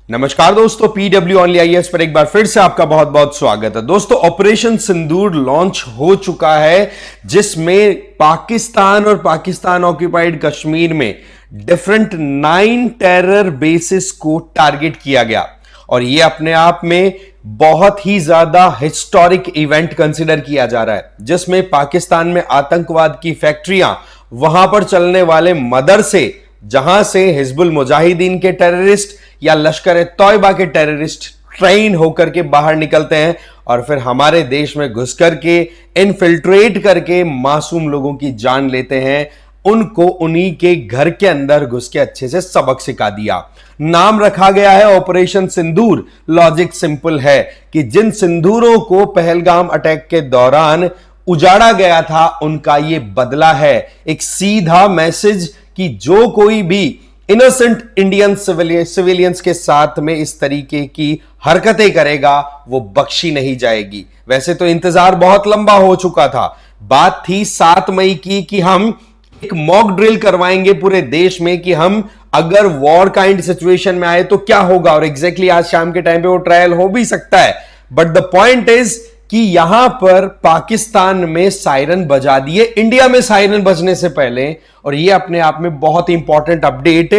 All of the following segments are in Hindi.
नमस्कार दोस्तों, पीडब्ल्यू ऑनली आईएएस पर एक बार फिर से आपका बहुत बहुत स्वागत है। दोस्तों, ऑपरेशन सिंदूर लॉन्च हो चुका है, जिसमें पाकिस्तान और पाकिस्तान ऑक्यूपाइड कश्मीर में डिफरेंट 9 टेरर बेसिस को टारगेट किया गया और यह अपने आप में बहुत ही ज्यादा हिस्टोरिक इवेंट कंसिडर किया जा रहा है, जिसमें पाकिस्तान में आतंकवाद की फैक्ट्रियां, वहां पर चलने वाले मदरसे, जहां से हिजबुल मुजाहिदीन के टेररिस्ट या लश्कर ए तौयबा के टेररिस्ट ट्रेन होकर के बाहर निकलते हैं और फिर हमारे देश में घुस करके इनफिल्ट्रेट करके मासूम लोगों की जान लेते हैं। उनको उन्हीं के घर के अंदर घुस के अच्छे से सबक सिखा दिया। नाम रखा गया है ऑपरेशन सिंदूर। लॉजिक सिंपल है कि जिन सिंदूरों को पहलगाम अटैक के दौरान उजाड़ा गया था, उनका यह बदला है। एक सीधा मैसेज कि जो कोई भी इनोसेंट इंडियन सिविलियंस के साथ में इस तरीके की हरकतें करेगा, वो बख्शी नहीं जाएगी। वैसे तो इंतजार बहुत लंबा हो चुका था। बात थी 7 मई की कि हम एक मॉक ड्रिल करवाएंगे पूरे देश में कि हम अगर वॉर काइंड सिचुएशन में आए तो क्या होगा, और एग्जैक्टली आज शाम के टाइम पे वो ट्रायल हो भी सकता है। बट द पॉइंट इज कि यहां पर पाकिस्तान में सायरन बजा दिए इंडिया में सायरन बजने से पहले, और यह अपने आप में बहुत ही important update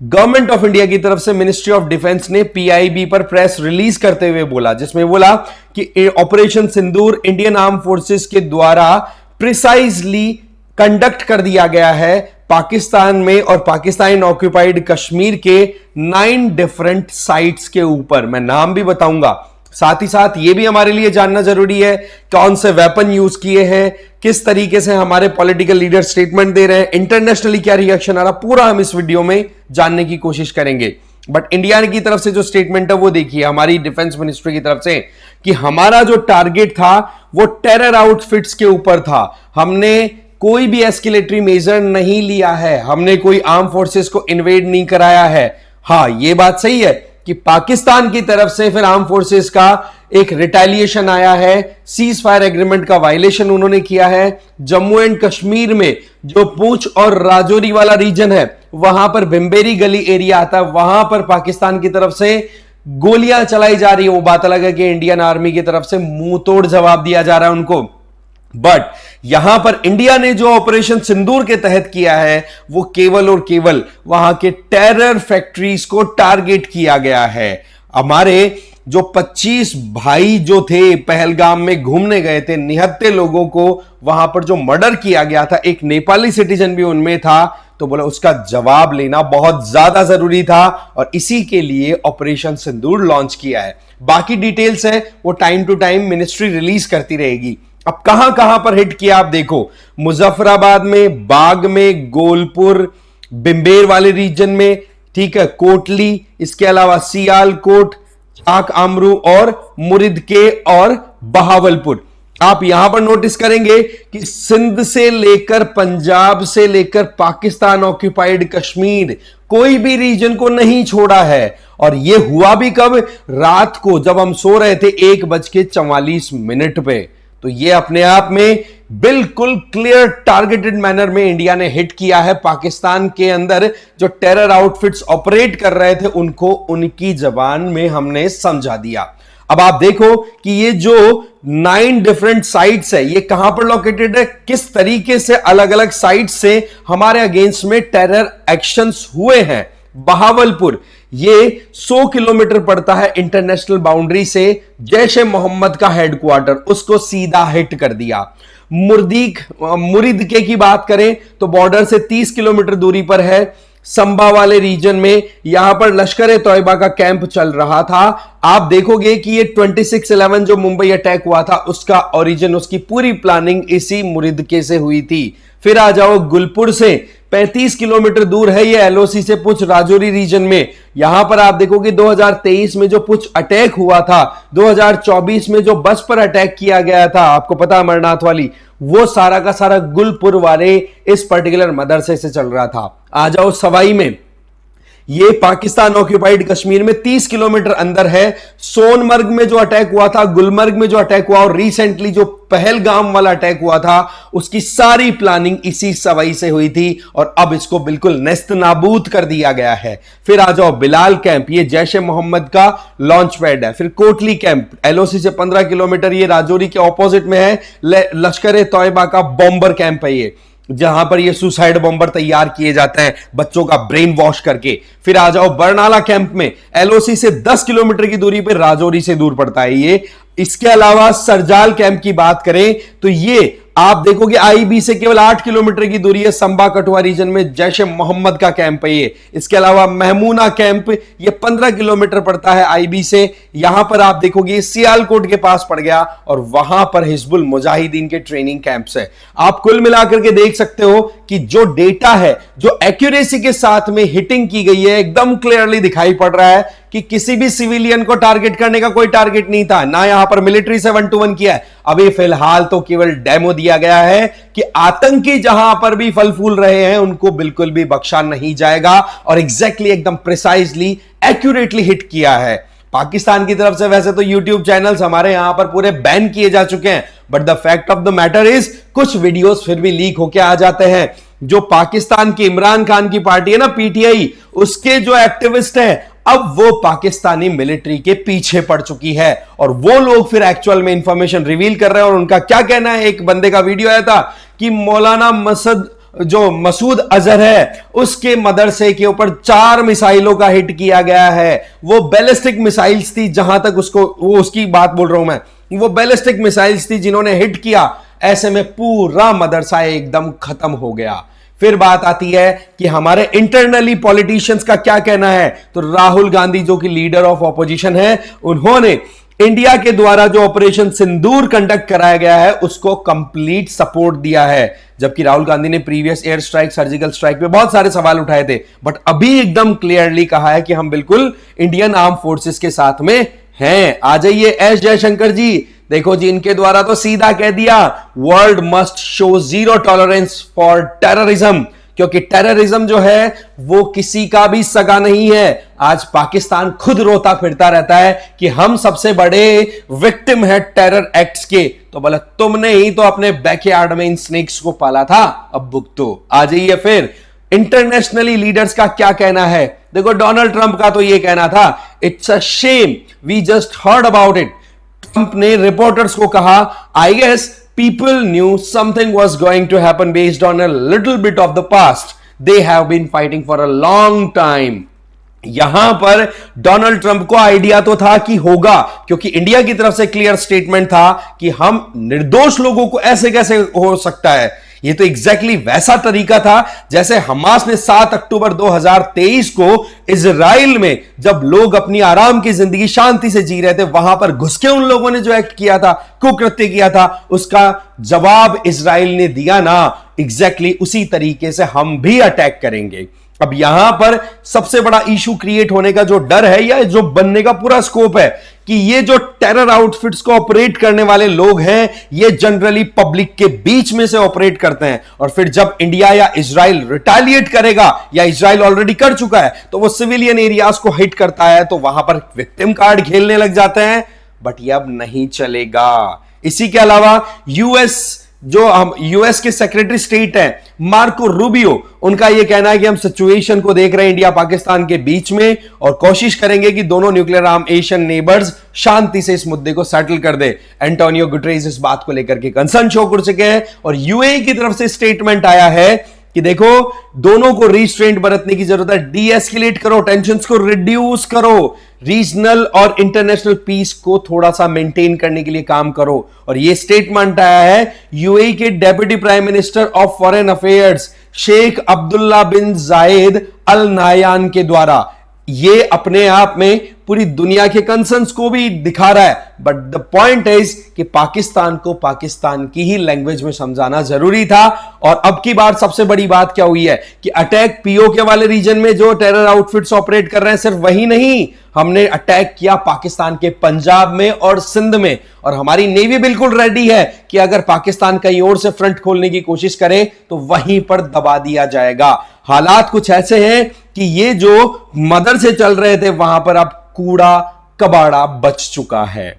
government of India की तरफ से मिनिस्ट्री ऑफ डिफेंस ने पीआईबी पर प्रेस रिलीज करते हुए बोला, जिसमें बोला कि operation Sindoor Indian arm forces के द्वारा प्रिसाइजली कंडक्ट कर दिया गया है पाकिस्तान में और पाकिस्तान ऑक्यूपाइड कश्मीर के 9 डिफरेंट साइट्स के ऊपर। मैं नाम भी बताऊंगा, साथ ही साथ यह भी हमारे लिए जानना जरूरी है कौन से वेपन यूज किए हैं, किस तरीके से हमारे पॉलिटिकल लीडर स्टेटमेंट दे रहे हैं, इंटरनेशनली क्या रिएक्शन आ रहा, पूरा हम इस वीडियो में जानने की कोशिश करेंगे। बट इंडिया की तरफ से जो स्टेटमेंट है वो देखिए, हमारी डिफेंस मिनिस्ट्री की तरफ से, कि हमारा जो टारगेट था वो टेरर आउटफिट्स के ऊपर था। हमने कोई भी एस्केलेटरी मेजर नहीं लिया है, हमने कोई आर्म फोर्सेस को इन्वेड नहीं कराया है। हां, यह बात सही है कि पाकिस्तान की तरफ से फिर आर्म फोर्सेस का एक रिटेलिएशन आया है, सीज फायर एग्रीमेंट का वायलेशन उन्होंने किया है। जम्मू एंड कश्मीर में जो पूंछ और राजौरी वाला रीजन है, वहां पर भिम्बेरी गली एरिया आता है, वहां पर पाकिस्तान की तरफ से गोलियां चलाई जा रही है। वो बात अलग है कि इंडियन आर्मी की तरफ से मुंह तोड़ जवाब दिया जा रहा है उनको। बट यहां पर इंडिया ने जो ऑपरेशन सिंदूर के तहत किया है वो केवल और केवल वहां के टेरर फैक्ट्रीज को टारगेट किया गया है। हमारे जो 25 भाई जो थे पहलगाम में घूमने गए थे, निहत्थे लोगों को वहां पर जो मर्डर किया गया था, एक नेपाली सिटीजन भी उनमें था, तो बोला उसका जवाब लेना बहुत ज्यादा जरूरी था और इसी के लिए ऑपरेशन सिंदूर लॉन्च किया है। बाकी डिटेल्स है वो time to time ministry release करती रहेगी। अब कहां कहां पर हिट किया आप देखो, मुजफ्फराबाद में, बाग में, गोलपुर, बिम्बेर वाले रीजन में, ठीक है, कोटली, इसके अलावा सियालकोट, चाक आमरू और मुरिद के और बहावलपुर। आप यहां पर नोटिस करेंगे कि सिंध से लेकर पंजाब से लेकर पाकिस्तान ऑक्यूपाइड कश्मीर कोई भी रीजन को नहीं छोड़ा है। और यह हुआ भी कब? रात को जब हम सो रहे थे 1:44 पे। तो यह अपने आप में बिल्कुल क्लियर टारगेटेड मैनर में इंडिया ने हिट किया है। पाकिस्तान के अंदर जो टेरर आउटफिट्स ऑपरेट कर रहे थे उनको उनकी जबान में हमने समझा दिया। अब आप देखो कि ये जो 9 डिफरेंट साइट्स है, ये कहां पर लोकेटेड है, किस तरीके से अलग अलग साइट्स से हमारे अगेंस्ट में टेरर एक्शंस हुए हैं। बहावलपुर ये 100 किलोमीटर पड़ता है इंटरनेशनल बाउंड्री से, जैश ए मोहम्मद का हेडक्वार्टर, उसको सीधा हिट कर दिया। मुरिद के की बात करें तो बॉर्डर से 30 किलोमीटर दूरी पर है, संबा वाले रीजन में, यहां पर लश्कर ए तौयबा का कैंप चल रहा था। आप देखोगे कि ये 26/11 जो मुंबई अटैक हुआ था उसका ओरिजिन, उसकी पूरी प्लानिंग इसी मुरिद के से हुई थी। फिर आ जाओ गुलपुर से 35 किलोमीटर दूर है ये एलओसी से पुंछ राजौरी रीजन में। यहां पर आप देखोगे 2023 में जो पुंछ अटैक हुआ था, 2024 में जो बस पर अटैक किया गया था, आपको पता अमरनाथ वाली, वो सारा का सारा गुलपुर वाले इस पर्टिकुलर मदरसे से चल रहा था। आ जाओ सवाई में, ये पाकिस्तान ऑक्यूपाइड कश्मीर में 30 किलोमीटर अंदर है। सोनमर्ग में जो अटैक हुआ था, गुलमर्ग में जो अटैक हुआ और रिसेंटली जो पहलगाम वाला अटैक हुआ था, उसकी सारी प्लानिंग इसी सवाई से हुई थी और अब इसको बिल्कुल नेस्त नाबूद कर दिया गया है। फिर आ जाओ बिलाल कैंप, ये जैश ए मोहम्मद का लॉन्च पैड है। फिर कोटली कैंप एलओसी से 15 किलोमीटर, ये राजौरी के ऑपोजिट में है। लश्कर ए तौयबा का बॉम्बर कैंप है ये, जहां पर ये सुसाइड बॉम्बर तैयार किए जाते हैं बच्चों का ब्रेन वॉश करके। फिर आ जाओ बरनाला कैंप में, एलओसी से 10 किलोमीटर की दूरी पर, राजौरी से दूर पड़ता है ये। इसके अलावा सरजाल कैंप की बात करें तो ये आप देखोगे आईबी से केवल 8 किलोमीटर की दूरी है, संबा कठुआ रीजन में जैश ए मोहम्मद का कैंप है ये। इसके अलावा महमूना कैंप, ये 15 किलोमीटर पड़ता है आईबी से। यहां पर आप देखोगे सियालकोट के पास पड़ गया और वहां पर हिजबुल मुजाहिदीन के ट्रेनिंग कैंप्स है। आप कुल मिलाकर के देख सकते हो कि जो डेटा है, जो एक्यूरेसी के साथ में हिटिंग की गई है, एकदम क्लियरली दिखाई पड़ रहा है कि किसी भी सिविलियन को टारगेट करने का कोई टारगेट नहीं था, ना यहां पर मिलिट्री से 1-to-1 किया है। अभी फिलहाल तो केवल डेमो दिया गया है कि आतंकी जहां पर भी फल फूल रहे हैं उनको बिल्कुल भी बख्शा नहीं जाएगा और एग्जैक्टली एकदम प्रिसाइजली एक्यूरेटली हिट किया है। पाकिस्तान की तरफ से वैसे तो यूट्यूब चैनल्स हमारे यहां पर पूरे बैन किए जा चुके हैं, but the fact of the matter is कुछ वीडियोस फिर भी लीक होके आ जाते हैं। जो पाकिस्तान की इमरान खान की पार्टी है ना पीटीआई, उसके जो एक्टिविस्ट हैं अब वो पाकिस्तानी मिलिट्री के पीछे पड़ चुकी है और वो लोग फिर एक्चुअल में इंफॉर्मेशन रिवील कर रहे हैं। और उनका क्या कहना है, एक बंदे का वीडियो आया था कि मौलाना मसूद अजहर है उसके मदरसे के ऊपर 4 मिसाइलों का हिट किया गया है। वो बैलिस्टिक मिसाइल्स थी, जहां तक उसकी बात बोल रहा हूं मैं, वो बैलिस्टिक मिसाइल्स थी जिन्होंने हिट किया। ऐसे में पूरा मदरसा एकदम खत्म हो गया। फिर बात आती है कि हमारे इंटरनली पॉलिटिशियंस का क्या कहना है। तो राहुल गांधी जो कि लीडर ऑफ ऑपोजिशन है, उन्होंने इंडिया के द्वारा जो ऑपरेशन सिंदूर कंडक्ट कराया गया है उसको कंप्लीट सपोर्ट दिया है। जबकि राहुल गांधी ने previous air strike, surgical strike पे बहुत सारे सवाल उठाए थे, बट अभी एकदम क्लियरली कहा है कि हम बिल्कुल इंडियन आर्म फोर्सेस के साथ में हैं। आ जाइए एस जयशंकर जी, देखो जी इनके द्वारा तो सीधा कह दिया world must show zero tolerance for terrorism, क्योंकि टेररिज्म जो है वो किसी का भी सगा नहीं है। आज पाकिस्तान खुद रोता फिरता रहता है कि हम सबसे बड़े विक्टिम है टेरर एक्ट्स के। तो बोला तुमने ही तो अपने बैकयार्ड में इन स्नेक्स को पाला था, अब भुगतो। आ जाइए फिर इंटरनेशनली लीडर्स का क्या कहना है। देखो डोनाल्ड ट्रंप का तो ये कहना था, it's a shame we just heard about it. Trump ने रिपोर्टर्स को कहा, I guess people knew something was going to happen based on a little bit of the past. They have been fighting for a long time. यहां पर डोनाल्ड ट्रंप को आइडिया तो था कि होगा, क्योंकि इंडिया की तरफ से क्लियर स्टेटमेंट था कि हम निर्दोष लोगों को ऐसे कैसे हो सकता है। ये तो एग्जैक्टली वैसा तरीका था जैसे हमास ने 7 अक्टूबर 2023 को इजराइल में, जब लोग अपनी आराम की जिंदगी शांति से जी रहे थे, वहां पर घुस के उन लोगों ने जो एक्ट किया था, कुकृत्य किया था, उसका जवाब इजराइल ने दिया ना। एग्जैक्टली उसी तरीके से हम भी अटैक करेंगे। अब यहां पर सबसे बड़ा इशू क्रिएट होने का जो डर है या जो बनने का पूरा स्कोप है कि ये जो टेरर आउटफिट्स को ऑपरेट करने वाले लोग हैं, ये जनरली पब्लिक के बीच में से ऑपरेट करते हैं। और फिर जब इंडिया या इजराइल रिटेलिएट करेगा, या इजराइल ऑलरेडी कर चुका है, तो वो सिविलियन एरियाज को हिट करता है, तो वहां पर विक्टिम कार्ड खेलने लग जाते हैं। बट ये अब नहीं चलेगा। इसी के अलावा यूएस के सेक्रेटरी स्टेट हैं मार्को रूबियो, उनका यह कहना है कि हम सिचुएशन को देख रहे हैं इंडिया पाकिस्तान के बीच में और कोशिश करेंगे कि दोनों न्यूक्लियर आर्म एशियन नेबर्स शांति से इस मुद्दे को सेटल कर दे। एंटोनियो गुटरेस इस बात को लेकर के कंसर्न शो कर चुके हैं और यूएई की तरफ से स्टेटमेंट आया है कि देखो दोनों को रिस्ट्रेंट बरतने की जरूरत है, डीएस्केलेट करो, टेंशंस को रिड्यूस करो, रीजनल और इंटरनेशनल पीस को थोड़ा सा मेंटेन करने के लिए काम करो। और यह स्टेटमेंट आया है यूएई के deputy prime minister of foreign affairs Sheikh Abdullah bin Zayed Al नायान के द्वारा। ये अपने आप में पूरी दुनिया के कंसर्न्स को भी दिखा रहा है, बट द पॉइंट इज कि पाकिस्तान को पाकिस्तान की ही लैंग्वेज में समझाना जरूरी था। और अब की बार सबसे बड़ी बात क्या हुई है कि अटैक पीओके वाले रीजन में जो टेरर आउटफिट्स ऑपरेट कर रहे हैं, सिर्फ वही नहीं, हमने अटैक किया पाकिस्तान के पंजाब में और सिंध में। और हमारी नेवी बिल्कुल रेडी है कि अगर पाकिस्तान कहीं और से फ्रंट खोलने की कोशिश करे तो वहीं पर दबा दिया जाएगा। हालात कुछ ऐसे हैं कि ये जो मदर से चल रहे थे वहां पर अब कूड़ा कबाड़ा बच चुका है।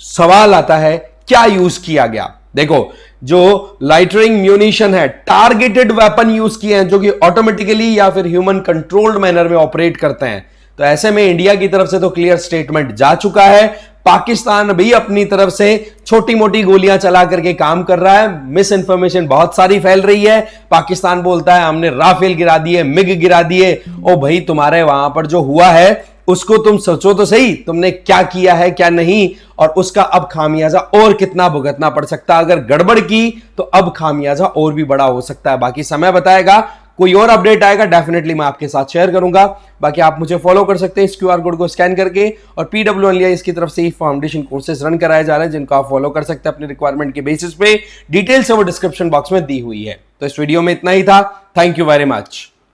सवाल आता है क्या यूज किया गया। देखो, जो लाइटरिंग म्यूनिशन है, टारगेटेड वेपन यूज किए हैं जो कि ऑटोमेटिकली या फिर ह्यूमन कंट्रोल्ड मैनर में ऑपरेट करते हैं। तो ऐसे में इंडिया की तरफ से तो क्लियर स्टेटमेंट जा चुका है, पाकिस्तान भी अपनी तरफ से छोटी मोटी गोलियां चला करके काम कर रहा है। मिस इंफॉर्मेशन बहुत सारी फैल रही है। पाकिस्तान बोलता है हमने राफेल गिरा दिए, मिग गिरा दिए। ओ भाई, तुम्हारे वहां पर जो हुआ है उसको तुम सोचो तो सही, तुमने क्या किया है क्या नहीं, और उसका अब खामियाजा और कितना भुगतना पड़ सकता है। अगर गड़बड़ की तो अब खामियाजा और भी बड़ा हो सकता है। बाकी समय बताएगा। कोई और अपडेट आएगा डेफिनेटली मैं आपके साथ शेयर करूंगा। बाकी आप मुझे फॉलो कर सकते हैं इस क्यूआर कोड को स्कैन करके, और PWLIS की तरफ से ही फाउंडेशन कोर्सेज रन कराए जा रहे हैं जिनको आप फॉलो कर सकते हैं अपने रिक्वायरमेंट के बेसिस पे। डिटेल्स वो डिस्क्रिप्शन बॉक्स में दी हुई है। तो इस वीडियो में इतना ही था। Thank you very much.